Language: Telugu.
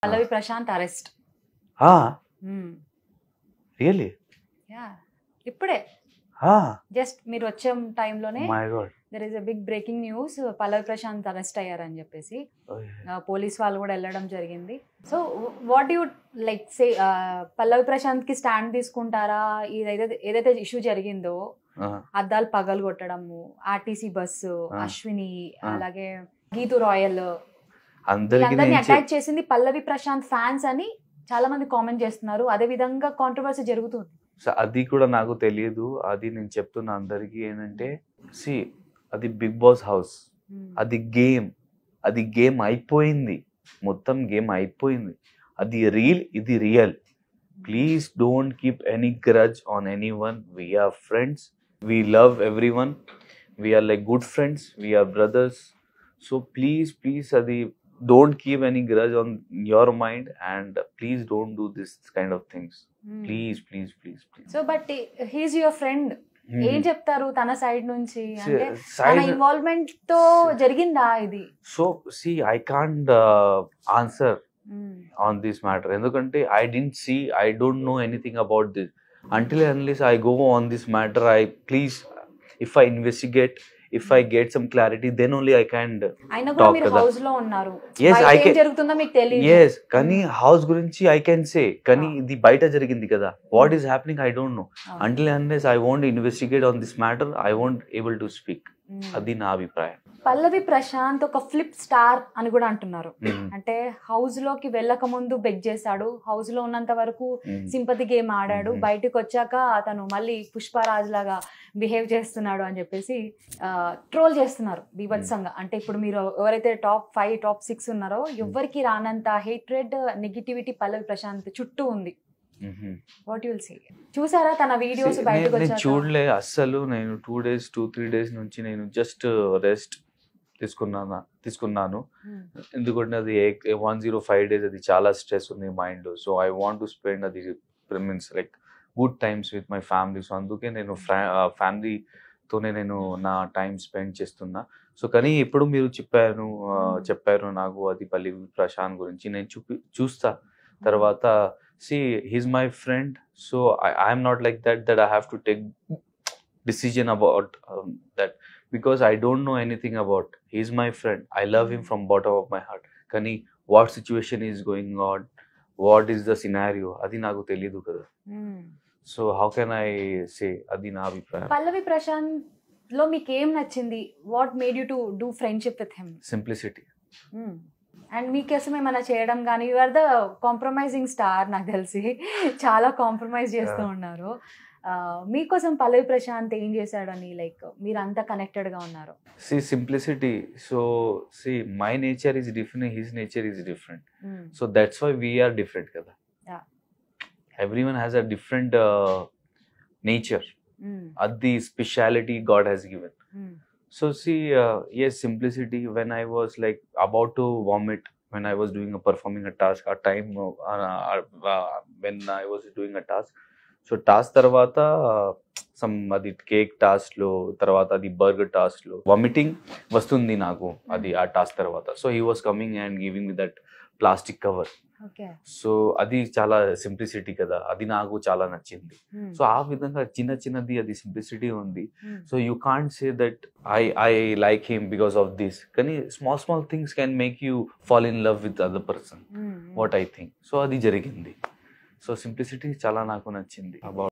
పల్లవి ప్రశాంత్ అరెస్ట్. రియల్లీ? యా, ఇప్పుడే జస్ట్ మీరు వచ్చే టైంలోనే there is a big breaking news, Pallavi Prashanth arrest అయ్యారని చెప్పేసి పోలీస్ వాళ్ళు కూడా వెళ్ళడం జరిగింది. So what you like say, Pallavi Prashanth కి స్టాండ్ తీసుకుంటారా? ఏదైతే ఇష్యూ జరిగిందో, అద్దాలు పగలు కొట్టడము, ఆర్టీసీ బస్సు, అశ్విని, అలాగే గీతు రాయల్ అందరినీ అటాక్ చేసింది పల్లవి ప్రశాంత్ ఫ్యాన్స్ అని చాలా మంది కామెంట్ చేస్తున్నారు. అదే విధంగా కాంట్రవర్సీ జరుగుతుంది. అది కూడా నాకు తెలియదు. అది నేను చెప్తున్నా అందరికి ఏంటంటే, సి అది బిగ్ బాస్ హౌస్, అది గేమ్ అయిపోయింది, మొత్తం గేమ్ అయిపోయింది. అది రీల్, ఇది real. Please don't keep any grudge on anyone. We are friends, we love everyone, we are like good friends, we are brothers. So please అది don't keep any grudge on your mind, and please don't do this kind of things. Please. So but he is your friend. ఏం చెప్తారు తన సైడ్ నుంచి? అంటే తన ఇన్వాల్వ్మెంట్ తో జరిగిందా ఇది? So see, I can't answer on this matter, ఎందుకంటే I don't know anything about this. Until unless I go on this matter, if I investigate, if I get some clarity, then only I can talk. మీరు హౌస్ లో ఉన్నారు. Yes, I can. జరుగుతుందో మీకు తెలియదు. Yes, కానీ హౌస్ గురించి I can say, కానీ ఇది బయట జరిగింది కదా. What is happening I don't know. Until unless I won't investigate on this matter, I won't able to speak. అది నా అభిప్రాయం. పల్లవి ప్రశాంత్ ఒక ఫ్లిప్ స్టార్ అని కూడా అంటున్నారు. అంటే హౌస్ లోకి వెళ్ళక ముందు బెగ్ చేశాడు, హౌస్ లో ఉన్నంత వరకు సింపతి గేమ్ ఆడాడు, బయటకు వచ్చాక అతను మళ్ళీ పుష్పరాజ్ లాగా బిహేవ్ చేస్తున్నాడు అని చెప్పేసి ట్రోల్ చేస్తున్నారు బీభత్సంగా. అంటే ఇప్పుడు మీరు ఎవరైతే టాప్ 5 టాప్ 6 ఉన్నారో ఎవరికి రానంత హేట్రెడ్ నెగిటివిటీ పల్లవి ప్రశాంత్ చుట్టూ ఉంది. What you will say? చూసారా తన వీడియోస్ బయటకు వచ్చాక? నేను చూడలే అస్సలు. నేను 2-3 డేస్ నుంచి నేను జస్ట్ రెస్ట్ తీసుకున్నాను. ఎందుకంటే అది 105 days, అది చాలా స్ట్రెస్ ఉంది mind. So I want to spend అది means like good times with my family. So అందుకే నేను ఫ్యామిలీతోనే నేను నా టైం స్పెండ్ చేస్తున్నా. సో కానీ ఇప్పుడు మీరు చెప్పారు నాకు అది పల్లవి ప్రశాంత్ గురించి. నేను చూస్తా తర్వాత. See, he's my friend, so I am not like that I have to take decision about that, because I don't know anything about. He's my friend, I love him from bottom of my heart. Kani what situation is going on, what is the scenario, adi naku teliyadu kada. So how can I say? Adi na abhiprayam. Pallavi Prashant lo meeku em nachindi? What made you to do friendship with him? Simplicity. And మీకోసం ఏమైనా చేయడం కానీ, you are the compromising star. నాకు తెలిసి చాలా కాంప్రమైజ్ చేస్తూ ఉన్నారు. మీకోసం పల్లవి ప్రశాంత్ ఏం చేశాడని లైక్ మీరు అంతా కనెక్టెడ్ గా ఉన్నారు? Simplicity. So my nature is different, his nature is different. So that's why we are different కదా. Everyone has a different nature. అది speciality God has given. So yes, simplicity. When I was like about to vomit, when I was performing a task, when I was doing a task. So task tarvata some adi cake task lo, tarvata adi burger task lo vomiting vastundi naku adi aa task tarvata. So he was coming and giving me that plastic cover. Okay. So అది చాలా సింప్లిసిటీ కదా, అది నాకు చాలా నచ్చింది. సో ఆ విధంగా చిన్నది అది సింప్లిసిటీ ఉంది. So you can't say that I like him because of this. కానీ small things can make you fall in love with other person, what I think. So అది జరిగింది. సో సింప్లిసిటీ చాలా నాకు నచ్చింది. అబౌట్